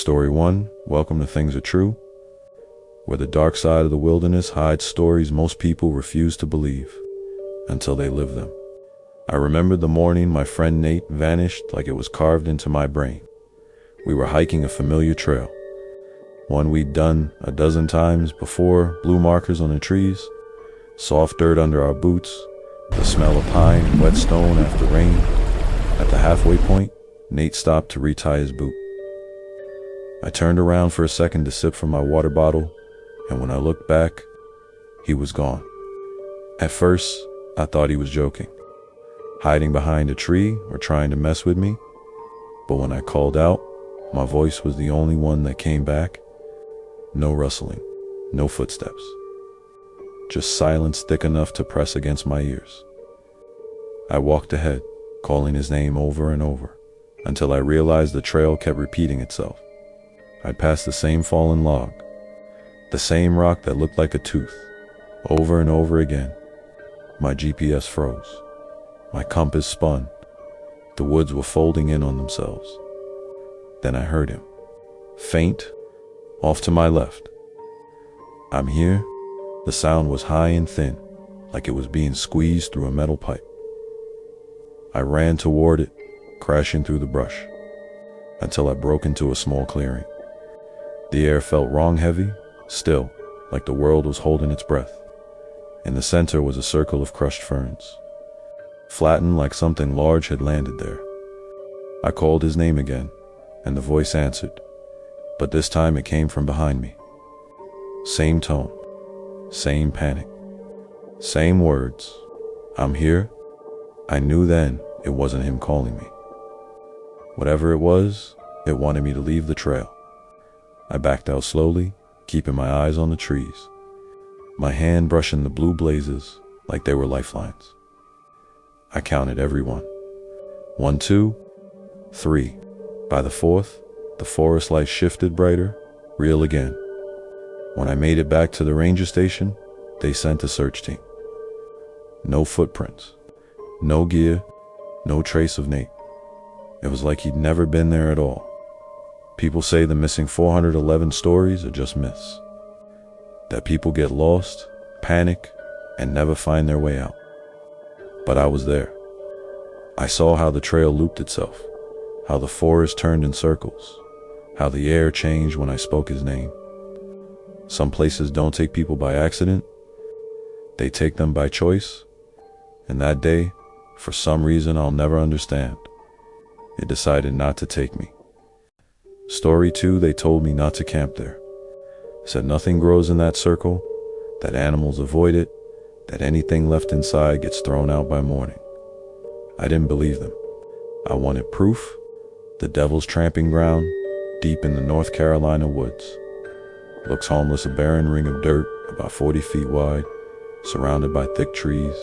Story 1, Welcome to Things Are True, where the dark side of the wilderness hides stories most people refuse to believe until they live them. I remember the morning my friend Nate vanished like it was carved into my brain. We were hiking a familiar trail, one we'd done a dozen times before, blue markers on the trees, soft dirt under our boots, the smell of pine and wet stone after rain. At the halfway point, Nate stopped to retie his boot. I turned around for a second to sip from my water bottle, and when I looked back, he was gone. At first, I thought he was joking, hiding behind a tree or trying to mess with me. But when I called out, my voice was the only one that came back. No rustling, no footsteps. Just silence thick enough to press against my ears. I walked ahead, calling his name over and over, until I realized the trail kept repeating itself. I'd passed the same fallen log, the same rock that looked like a tooth, over and over again. My GPS froze. My compass spun. The woods were folding in on themselves. Then I heard him, faint, off to my left. I'm here. The sound was high and thin, like it was being squeezed through a metal pipe. I ran toward it, crashing through the brush, until I broke into a small clearing. The air felt wrong-heavy, still, like the world was holding its breath. In the center was a circle of crushed ferns, flattened like something large had landed there. I called his name again, and the voice answered, but this time it came from behind me. Same tone, same panic, same words. I'm here. I knew then it wasn't him calling me. Whatever it was, it wanted me to leave the trail. I backed out slowly, keeping my eyes on the trees, my hand brushing the blue blazes like they were lifelines. I counted every one. 1, 2, 3. By the fourth, the forest light shifted brighter, real again. When I made it back to the ranger station, they sent a search team. No footprints, no gear, no trace of Nate. It was like he'd never been there at all. People say the missing 411 stories are just myths, that people get lost, panic, and never find their way out. But I was there. I saw how the trail looped itself, how the forest turned in circles, how the air changed when I spoke his name. Some places don't take people by accident. They take them by choice. And that day, for some reason I'll never understand, it decided not to take me. Story 2, they told me not to camp there. Said nothing grows in that circle, that animals avoid it, that anything left inside gets thrown out by morning. I didn't believe them. I wanted proof. The devil's tramping ground, deep in the North Carolina woods. Looks homeless, a barren ring of dirt about 40 feet wide, surrounded by thick trees.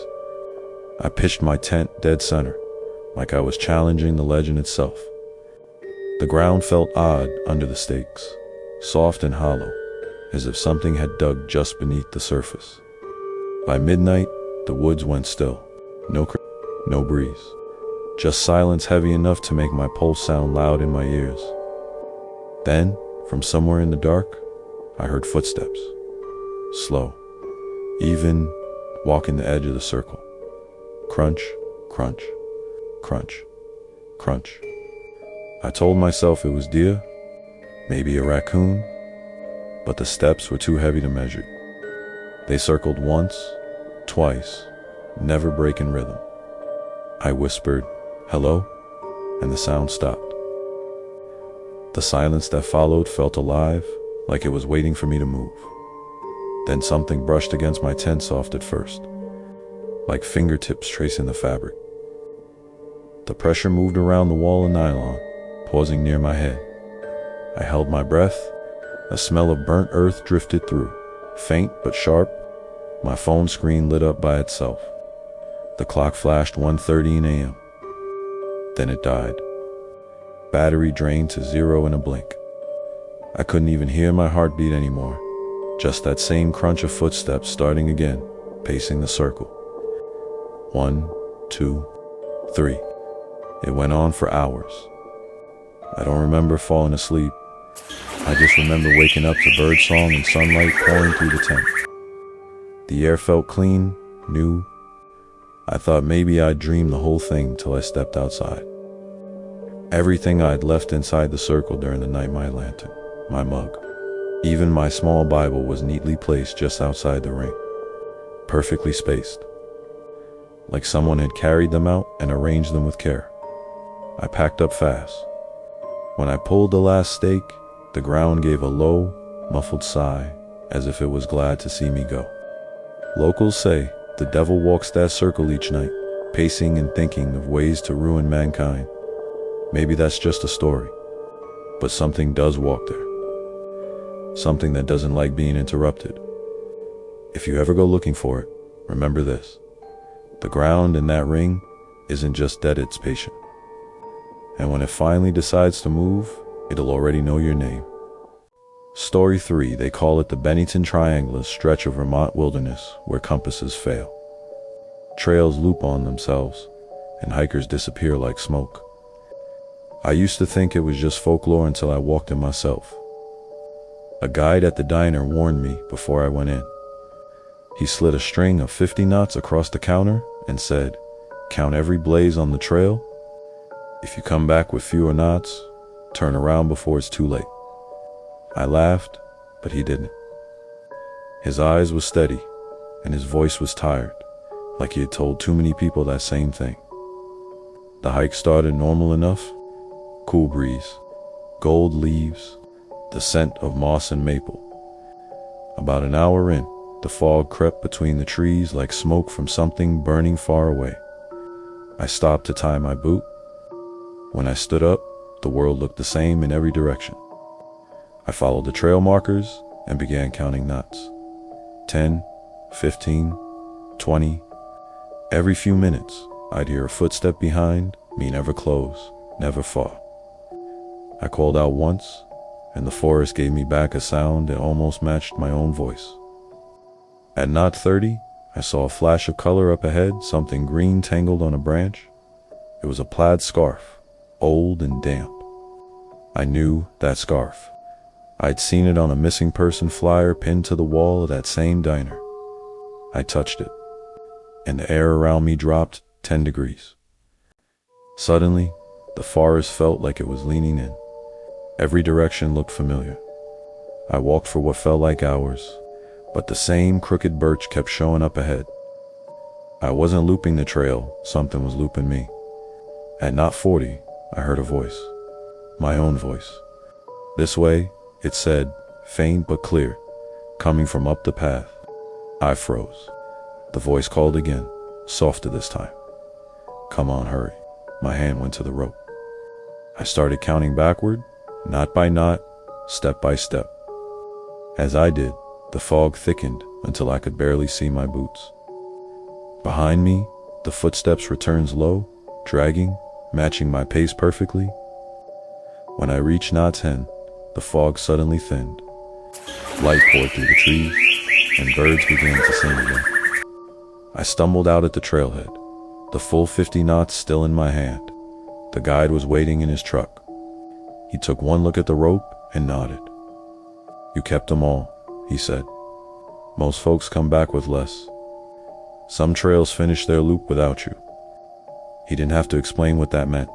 I pitched my tent dead center, like I was challenging the legend itself. The ground felt odd under the stakes, soft and hollow, as if something had dug just beneath the surface. By midnight, the woods went still. No breeze. Just silence heavy enough to make my pulse sound loud in my ears. Then, from somewhere in the dark, I heard footsteps. Slow, even, walking the edge of the circle. Crunch, crunch, crunch, crunch. I told myself it was deer, maybe a raccoon, but the steps were too heavy to measure. They circled once, twice, never breaking rhythm. I whispered, "Hello?" and the sound stopped. The silence that followed felt alive, like it was waiting for me to move. Then something brushed against my tent soft at first, like fingertips tracing the fabric. The pressure moved around the wall of nylon, pausing near my head. I held my breath. A smell of burnt earth drifted through, faint but sharp. My phone screen lit up by itself. The clock flashed 1:13 a.m. Then it died. Battery drained to zero in a blink. I couldn't even hear my heartbeat anymore. Just that same crunch of footsteps starting again, pacing the circle. 1, 2, 3. It went on for hours. I don't remember falling asleep. I just remember waking up to birdsong and sunlight pouring through the tent. The air felt clean, new. I thought maybe I'd dreamed the whole thing till I stepped outside. Everything I'd left inside the circle during the night, my lantern, my mug, even my small Bible, was neatly placed just outside the ring, perfectly spaced, like someone had carried them out and arranged them with care. I packed up fast. When I pulled the last stake, the ground gave a low, muffled sigh, as if it was glad to see me go. Locals say the devil walks that circle each night, pacing and thinking of ways to ruin mankind. Maybe that's just a story, but something does walk there. Something that doesn't like being interrupted. If you ever go looking for it, remember this. The ground in that ring isn't just dead, it's patient. And when it finally decides to move, it'll already know your name. Story 3, they call it the Bennington Triangle, a stretch of Vermont wilderness where compasses fail. Trails loop on themselves, and hikers disappear like smoke. I used to think it was just folklore until I walked in myself. A guide at the diner warned me before I went in. He slid a string of 50 knots across the counter and said, "Count every blaze on the trail. If you come back with fewer knots, turn around before it's too late." I laughed, but he didn't. His eyes were steady, and his voice was tired, like he had told too many people that same thing. The hike started normal enough. Cool breeze, gold leaves, the scent of moss and maple. About an hour in, the fog crept between the trees like smoke from something burning far away. I stopped to tie my boot. When I stood up, the world looked the same in every direction. I followed the trail markers and began counting knots. 10, 15, 20. Every few minutes, I'd hear a footstep behind me, never close, never far. I called out once, and the forest gave me back a sound that almost matched my own voice. At knot 30, I saw a flash of color up ahead, something green tangled on a branch. It was a plaid scarf, old and damp. I knew that scarf. I'd seen it on a missing person flyer pinned to the wall of that same diner. I touched it, and the air around me dropped 10 degrees. Suddenly, the forest felt like it was leaning in. Every direction looked familiar. I walked for what felt like hours, but the same crooked birch kept showing up ahead. I wasn't looping the trail, something was looping me. At knot 40, I heard a voice. My own voice. "This way," it said, faint but clear, coming from up the path. I froze. The voice called again, softer this time. "Come on, hurry." My hand went to the rope. I started counting backward, knot by knot, step by step. As I did, the fog thickened until I could barely see my boots. Behind me, the footsteps returned low, dragging, matching my pace perfectly. When I reached knot 10, the fog suddenly thinned. Light poured through the trees, and birds began to sing again. I stumbled out at the trailhead, the full 50 knots still in my hand. The guide was waiting in his truck. He took one look at the rope and nodded. "You kept them all," he said. "Most folks come back with less. Some trails finish their loop without you." He didn't have to explain what that meant.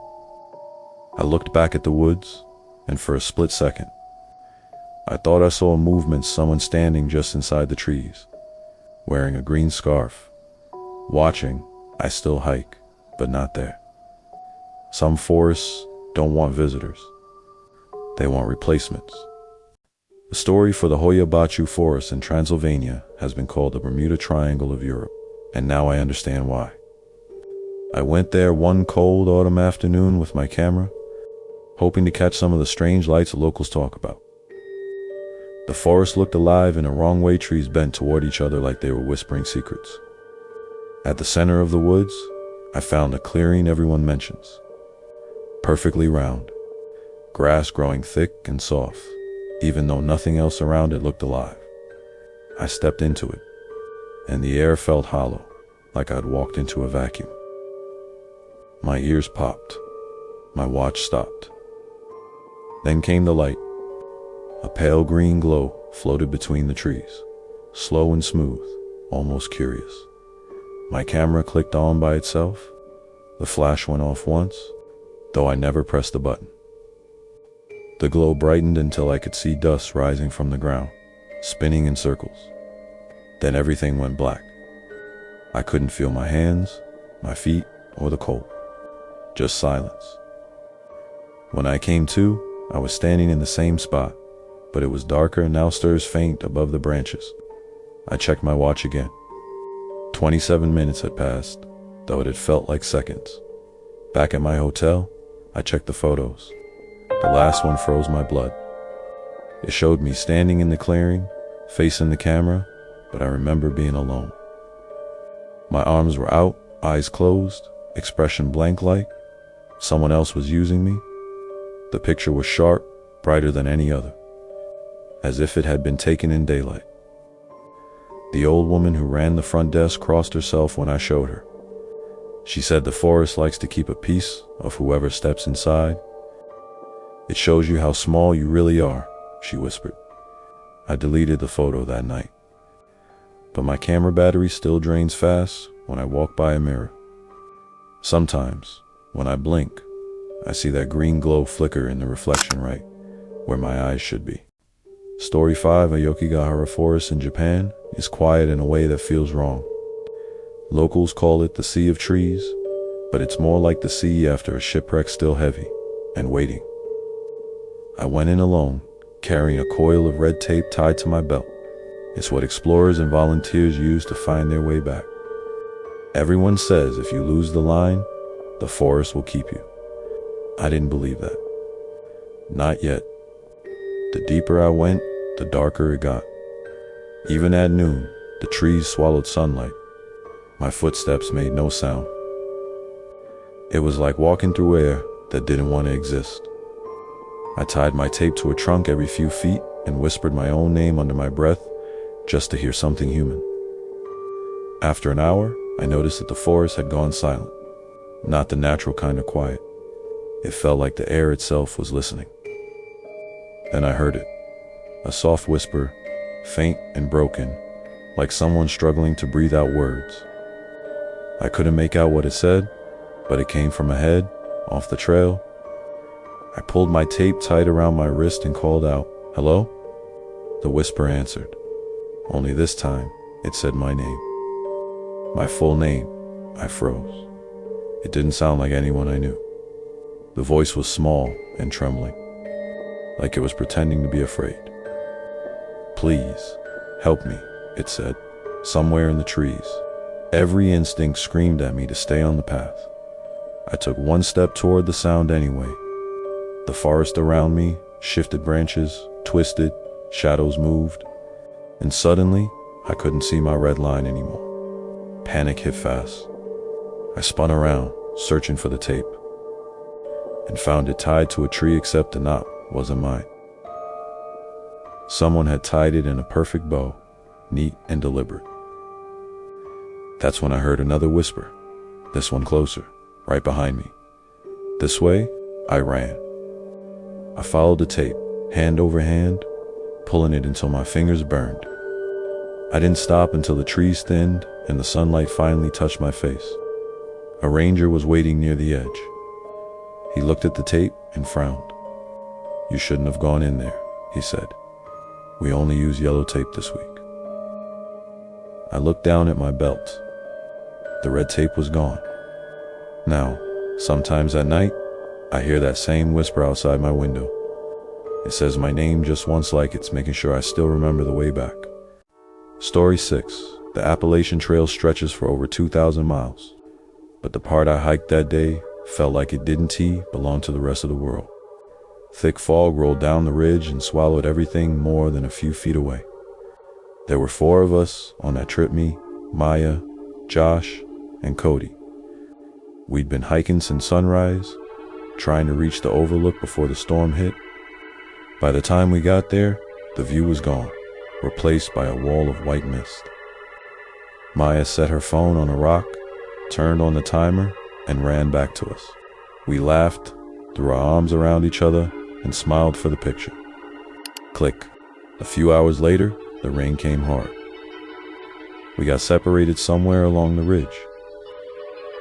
I looked back at the woods, and for a split second, I thought I saw a movement, someone standing just inside the trees, wearing a green scarf. Watching, I still hike, but not there. Some forests don't want visitors. They want replacements. The story for the Hoya Baciu forest in Transylvania has been called the Bermuda Triangle of Europe, and now I understand why. I went there one cold autumn afternoon with my camera, hoping to catch some of the strange lights locals talk about. The forest looked alive in a wrong way, trees bent toward each other like they were whispering secrets. At the center of the woods, I found a clearing everyone mentions. Perfectly round, grass growing thick and soft, even though nothing else around it looked alive. I stepped into it, and the air felt hollow, like I'd walked into a vacuum. My ears popped. My watch stopped. Then came the light, A pale green glow floated between the trees, slow and smooth, almost curious. My camera clicked on by itself. The flash went off once, though I never pressed the button. The glow brightened until I could see dust rising from the ground, spinning in circles. Then everything went black. I couldn't feel my hands, my feet, or the cold. Just silence. When I came to, I was standing in the same spot, but it was darker and now stirs faint above the branches. I checked my watch again. 27 minutes had passed, though it had felt like seconds. Back at my hotel, I checked the photos. The last one froze my blood. It showed me standing in the clearing, facing the camera, but I remember being alone. My arms were out, eyes closed, expression blank-like. Someone else was using me. The picture was sharp, brighter than any other, as if it had been taken in daylight. The old woman who ran the front desk crossed herself when I showed her. She said the forest likes to keep a piece of whoever steps inside. It shows you how small you really are, she whispered. I deleted the photo that night, but my camera battery still drains fast when I walk by a mirror. Sometimes, when I blink, I see that green glow flicker in the reflection right where my eyes should be. Story 5, Aokigahara Forest in Japan is quiet in a way that feels wrong. Locals call it the Sea of Trees, but it's more like the sea after a shipwreck, still heavy and waiting. I went in alone, carrying a coil of red tape tied to my belt. It's what explorers and volunteers use to find their way back. Everyone says if you lose the line, the forest will keep you. I didn't believe that. Not yet. The deeper I went, the darker it got. Even at noon, the trees swallowed sunlight. My footsteps made no sound. It was like walking through air that didn't want to exist. I tied my tape to a trunk every few feet and whispered my own name under my breath just to hear something human. After an hour, I noticed that the forest had gone silent. Not the natural kind of quiet. It felt like the air itself was listening. Then I heard it. A soft whisper, faint and broken, like someone struggling to breathe out words. I couldn't make out what it said, but it came from ahead, off the trail. I pulled my tape tight around my wrist and called out, "Hello?" The whisper answered. Only this time, it said my name. My full name. I froze. It didn't sound like anyone I knew. The voice was small and trembling, like it was pretending to be afraid. "Please, help me," it said, somewhere in the trees. Every instinct screamed at me to stay on the path. I took one step toward the sound anyway. The forest around me shifted branches, twisted, shadows moved, and suddenly I couldn't see my red line anymore. Panic hit fast. I spun around, searching for the tape, and found it tied to a tree, except the knot wasn't mine. Someone had tied it in a perfect bow, neat and deliberate. That's when I heard another whisper, this one closer, right behind me. This way, I ran. I followed the tape, hand over hand, pulling it until my fingers burned. I didn't stop until the trees thinned and the sunlight finally touched my face. A ranger was waiting near the edge. He looked at the tape and frowned. "You shouldn't have gone in there," he said. "We only use yellow tape this week." I looked down at my belt. The red tape was gone. Now, sometimes at night, I hear that same whisper outside my window. It says my name just once, like it's making sure I still remember the way back. Story 6. The Appalachian Trail stretches for over 2,000 miles, but the part I hiked that day felt like it didn't belong to the rest of the world. Thick fog rolled down the ridge and swallowed everything more than a few feet away. There were 4 of us on that trip: me, Maya, Josh, and Cody. We'd been hiking since sunrise, trying to reach the overlook before the storm hit. By the time we got there, the view was gone, replaced by a wall of white mist. Maya set her phone on a rock, turned on the timer, and ran back to us. We laughed, threw our arms around each other, and smiled for the picture. Click. A few hours later, the rain came hard. We got separated somewhere along the ridge.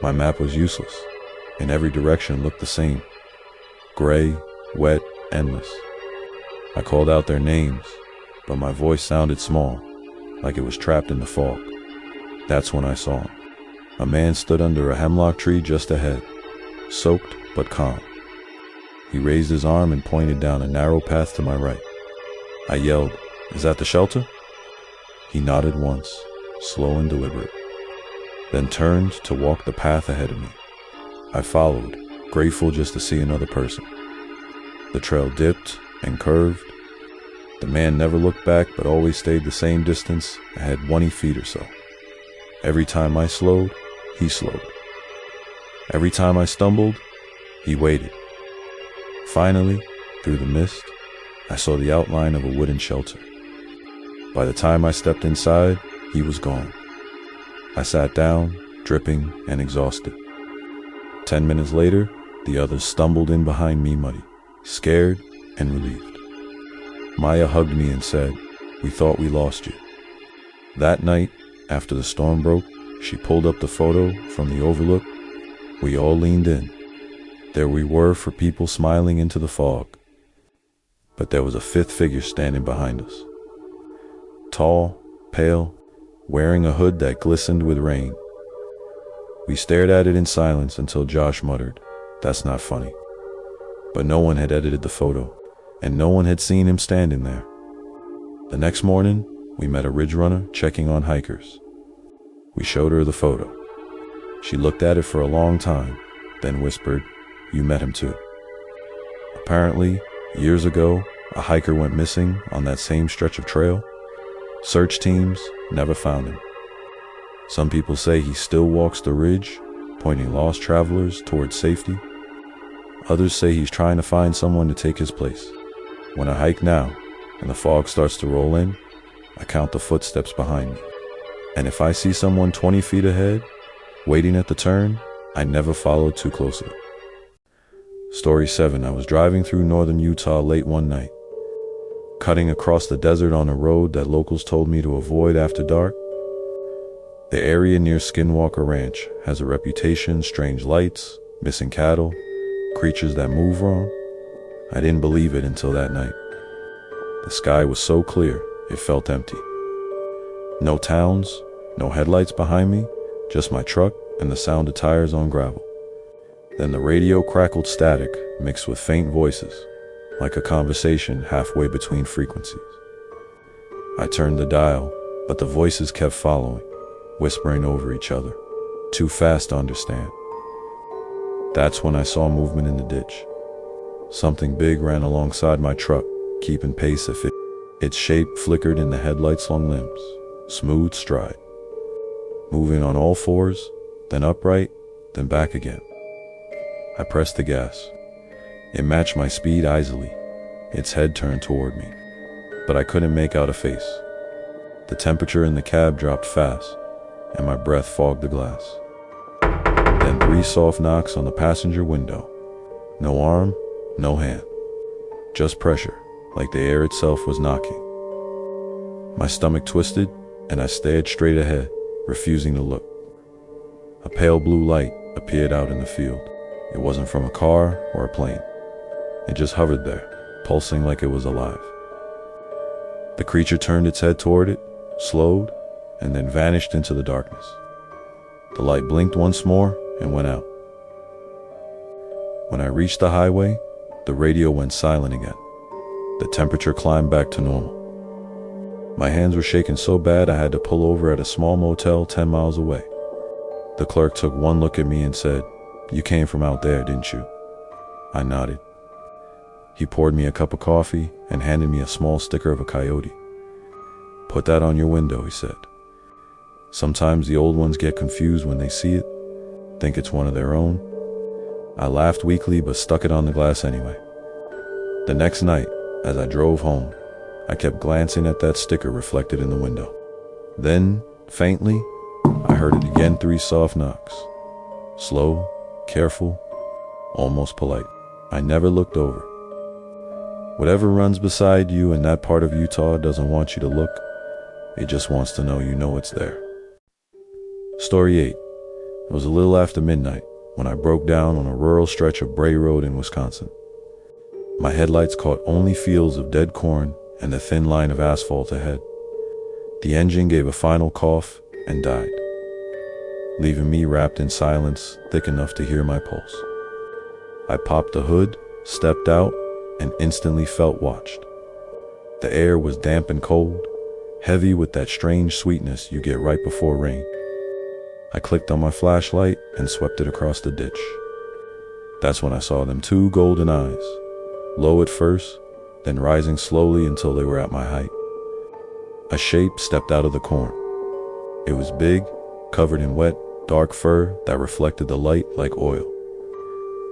My map was useless, and every direction looked the same. Gray, wet, endless. I called out their names, but my voice sounded small, like it was trapped in the fog. That's when I saw him. A man stood under a hemlock tree just ahead, soaked but calm. He raised his arm and pointed down a narrow path to my right. I yelled, "Is that the shelter?" He nodded once, slow and deliberate, then turned to walk the path ahead of me. I followed, grateful just to see another person. The trail dipped and curved. The man never looked back but always stayed the same distance, ahead 20 feet or so. Every time I slowed, he slowed. Every time I stumbled, he waited. Finally, through the mist, I saw the outline of a wooden shelter. By the time I stepped inside, he was gone. I sat down, dripping and exhausted. 10 minutes later, the others stumbled in behind me muddy, scared and relieved. Maya hugged me and said, "We thought we lost you." That night, after the storm broke, she pulled up the photo from the overlook. We all leaned in. There we were for people smiling into the fog. But there was a fifth figure standing behind us. Tall, pale, wearing a hood that glistened with rain. We stared at it in silence until Josh muttered, "That's not funny." But no one had edited the photo, and no one had seen him standing there. The next morning, we met a ridge runner checking on hikers. We showed her the photo. She looked at it for a long time, then whispered, "You met him too." Apparently, years ago, a hiker went missing on that same stretch of trail. Search teams never found him. Some people say he still walks the ridge, pointing lost travelers towards safety. Others say he's trying to find someone to take his place. When I hike now, and the fog starts to roll in, I count the footsteps behind me. And if I see someone 20 feet ahead, waiting at the turn, I never follow too closely. Story 7. I was driving through northern Utah late one night, cutting across the desert on a road that locals told me to avoid after dark. The area near Skinwalker Ranch has a reputation: strange lights, missing cattle, creatures that move wrong. I didn't believe it until that night. The sky was so clear, it felt empty. No towns, no headlights behind me, just my truck and the sound of tires on gravel. Then the radio crackled static mixed with faint voices, like a conversation halfway between frequencies. I turned the dial, but the voices kept following, whispering over each other, too fast to understand. That's when I saw movement in the ditch. Something big ran alongside my truck, keeping pace if its shape flickered in the headlights' long limbs, smooth stride. Moving on all fours, then upright, then back again. I pressed the gas. It matched my speed easily. Its head turned toward me, but I couldn't make out a face. The temperature in the cab dropped fast, and my breath fogged the glass. Then 3 soft knocks on the passenger window. No arm, no hand. Just pressure, like the air itself was knocking. My stomach twisted, and I stared straight ahead, refusing to look. A pale blue light appeared out in the field. It wasn't from a car or a plane. It just hovered there, pulsing like it was alive. The creature turned its head toward it, slowed, and then vanished into the darkness. The light blinked once more and went out. When I reached the highway, the radio went silent again. The temperature climbed back to normal. My hands were shaking so bad I had to pull over at a small motel 10 miles away. The clerk took one look at me and said, "You came from out there, didn't you?" I nodded. He poured me a cup of coffee and handed me a small sticker of a coyote. "Put that on your window," he said. "Sometimes the old ones get confused when they see it, think it's one of their own." I laughed weakly but stuck it on the glass anyway. The next night, as I drove home, I kept glancing at that sticker reflected in the window. Then, faintly, I heard it again, 3 soft knocks. Slow, careful, almost polite. I never looked over. Whatever runs beside you in that part of Utah doesn't want you to look. It just wants to know you know it's there. Story 8. It was a little after midnight when I broke down on a rural stretch of Bray Road in Wisconsin. My headlights caught only fields of dead corn and the thin line of asphalt ahead. The engine gave a final cough and died, leaving me wrapped in silence thick enough to hear my pulse. I popped the hood, stepped out, and instantly felt watched. The air was damp and cold, heavy with that strange sweetness you get right before rain. I clicked on my flashlight and swept it across the ditch. That's when I saw them two golden eyes, low at first, then rising slowly until they were at my height. A shape stepped out of the corn. It was big, covered in wet, dark fur that reflected the light like oil.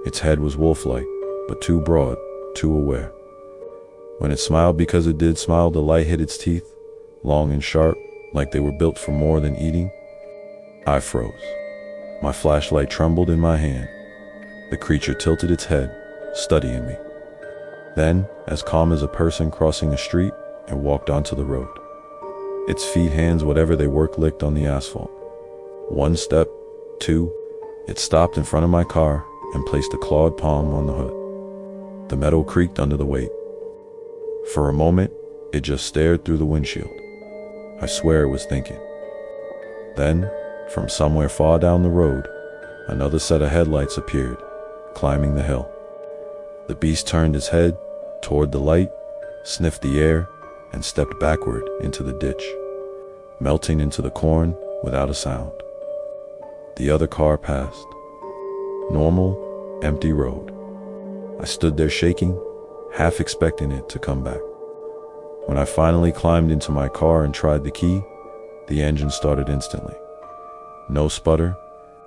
Its head was wolf-like, but too broad, too aware. When it smiled, because it did smile, the light hit its teeth, long and sharp, like they were built for more than eating. I froze. My flashlight trembled in my hand. The creature tilted its head, studying me. Then, as calm as a person crossing a street, it walked onto the road. Its feet, hands, whatever they were, licked on the asphalt. One step, two, it stopped in front of my car and placed a clawed palm on the hood. The metal creaked under the weight. For a moment, it just stared through the windshield. I swear it was thinking. Then, from somewhere far down the road, another set of headlights appeared, climbing the hill. The beast turned its head toward the light, sniffed the air, and stepped backward into the ditch, melting into the corn without a sound. The other car passed. Normal, empty road. I stood there shaking, half expecting it to come back. When I finally climbed into my car and tried the key, the engine started instantly. No sputter,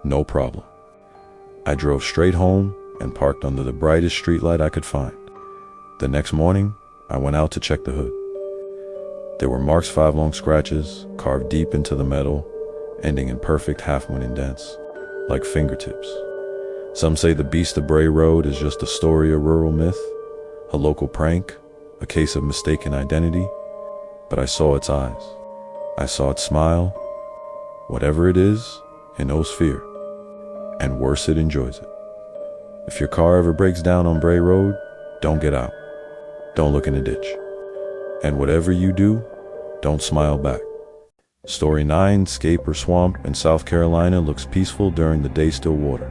no problem. I drove straight home and parked under the brightest streetlight I could find. The next morning, I went out to check the hood. There were marks, 5 long scratches, carved deep into the metal, ending in perfect half-moon indents, like fingertips. Some say the beast of Bray Road is just a story, a rural myth, a local prank, a case of mistaken identity, but I saw its eyes. I saw it smile. Whatever it is, it knows fear, and worse, it enjoys it. If your car ever breaks down on Bray Road, don't get out. Don't look in a ditch. And whatever you do, don't smile back. Story 9, Scaper Swamp in South Carolina looks peaceful during the day, still water.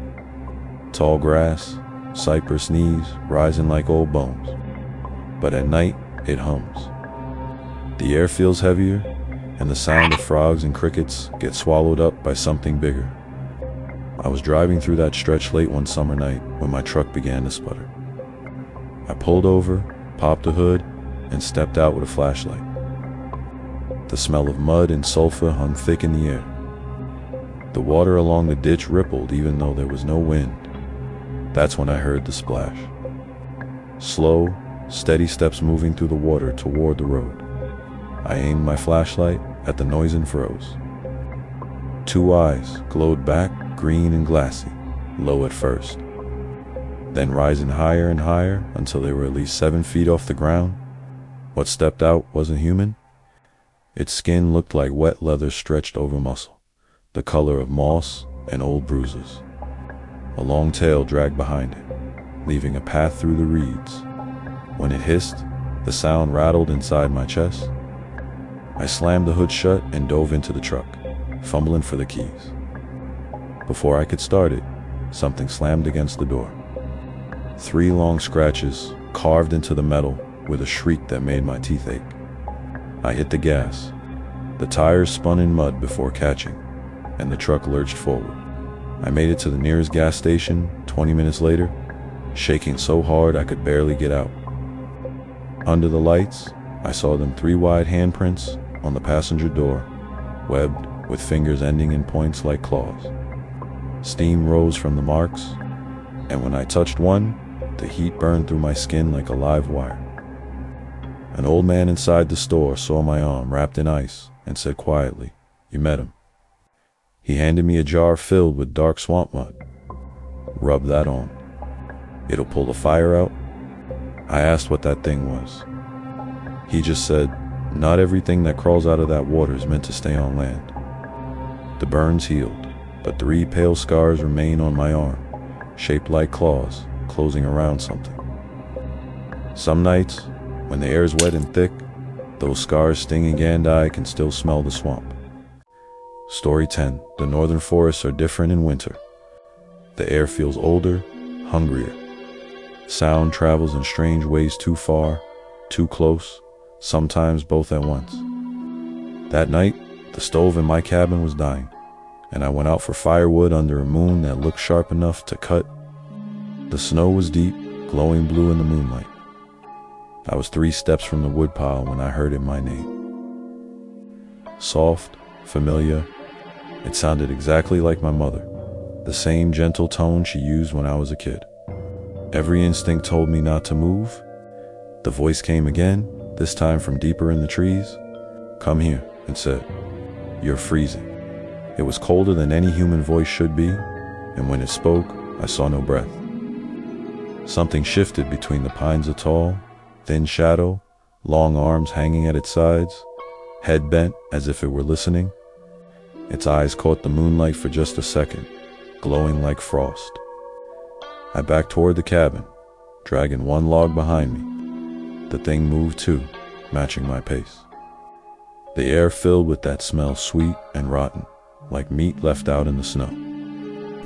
Tall grass, cypress knees rising like old bones. But at night, it hums. The air feels heavier, and the sound of frogs and crickets gets swallowed up by something bigger. I was driving through that stretch late one summer night when my truck began to sputter. I pulled over, popped the hood, and stepped out with a flashlight. The smell of mud and sulfur hung thick in the air. The water along the ditch rippled even though there was no wind. That's when I heard the splash. Slow, steady steps moving through the water toward the road. I aimed my flashlight at the noise and froze. 2 eyes glowed back, green and glassy, low at first, then rising higher and higher until they were at least 7 feet off the ground. What stepped out wasn't human. Its skin looked like wet leather stretched over muscle, the color of moss and old bruises. A long tail dragged behind it, leaving a path through the reeds. When it hissed, the sound rattled inside my chest. I slammed the hood shut and dove into the truck, fumbling for the keys. Before I could start it, something slammed against the door. 3 long scratches carved into the metal with a shriek that made my teeth ache. I hit the gas. The tires spun in mud before catching, and the truck lurched forward. I made it to the nearest gas station 20 minutes later, shaking so hard I could barely get out. Under the lights, I saw them 3 wide handprints on the passenger door, webbed with fingers ending in points like claws. Steam rose from the marks, and when I touched one, the heat burned through my skin like a live wire. An old man inside the store saw my arm wrapped in ice and said quietly, "You met him." He handed me a jar filled with dark swamp mud. "Rub that on. It'll pull the fire out." I asked what that thing was. He just said, "Not everything that crawls out of that water is meant to stay on land." The burns healed, but 3 pale scars remain on my arm, shaped like claws, closing around something. Some nights, when the air is wet and thick, those scars sting again and I can still smell the swamp. Story 10. The northern forests are different in winter. The air feels older, hungrier. Sound travels in strange ways, too far, too close, sometimes both at once. That night, the stove in my cabin was dying, and I went out for firewood under a moon that looked sharp enough to cut. The snow was deep, glowing blue in the moonlight. I was 3 steps from the woodpile when I heard my name. Soft, familiar, it sounded exactly like my mother, the same gentle tone she used when I was a kid. Every instinct told me not to move. The voice came again, this time from deeper in the trees. "Come here," it said. "You're freezing." It was colder than any human voice should be, and when it spoke, I saw no breath. Something shifted between the pines, a tall, thin shadow, long arms hanging at its sides, head bent as if it were listening. Its eyes caught the moonlight for just a second, glowing like frost. I backed toward the cabin, dragging 1 log behind me. The thing moved too, matching my pace. The air filled with that smell, sweet and rotten, like meat left out in the snow.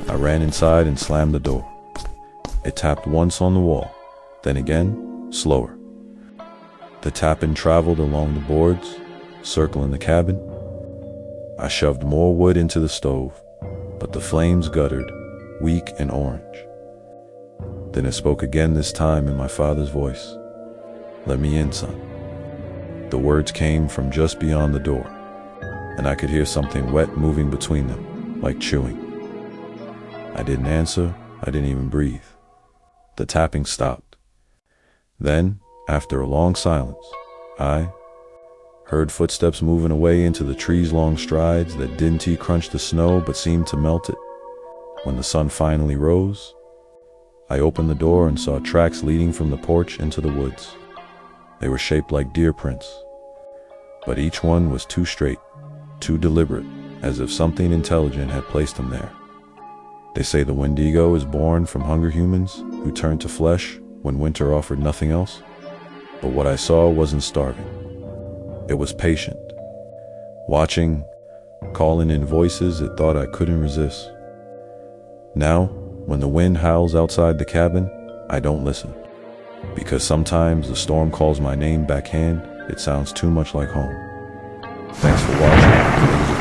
I ran inside and slammed the door. It tapped once on the wall, then again, slower. The tapping traveled along the boards, circling the cabin. I shoved more wood into the stove, but the flames guttered, weak and orange. Then it spoke again, this time in my father's voice. "Let me in, son." The words came from just beyond the door, and I could hear something wet moving between them, like chewing. I didn't answer, I didn't even breathe. The tapping stopped. Then, after a long silence, I heard footsteps moving away into the trees, long strides that didn't crunch the snow but seemed to melt it. When the sun finally rose, I opened the door and saw tracks leading from the porch into the woods. They were shaped like deer prints, but each one was too straight, too deliberate, as if something intelligent had placed them there. They say the Wendigo is born from hungry humans who turned to flesh when winter offered nothing else. But what I saw wasn't starving. It was patient, watching, calling in voices it thought I couldn't resist. Now, when the wind howls outside the cabin, I don't listen. Because sometimes the storm calls my name backhand, it sounds too much like home. Thanks for watching.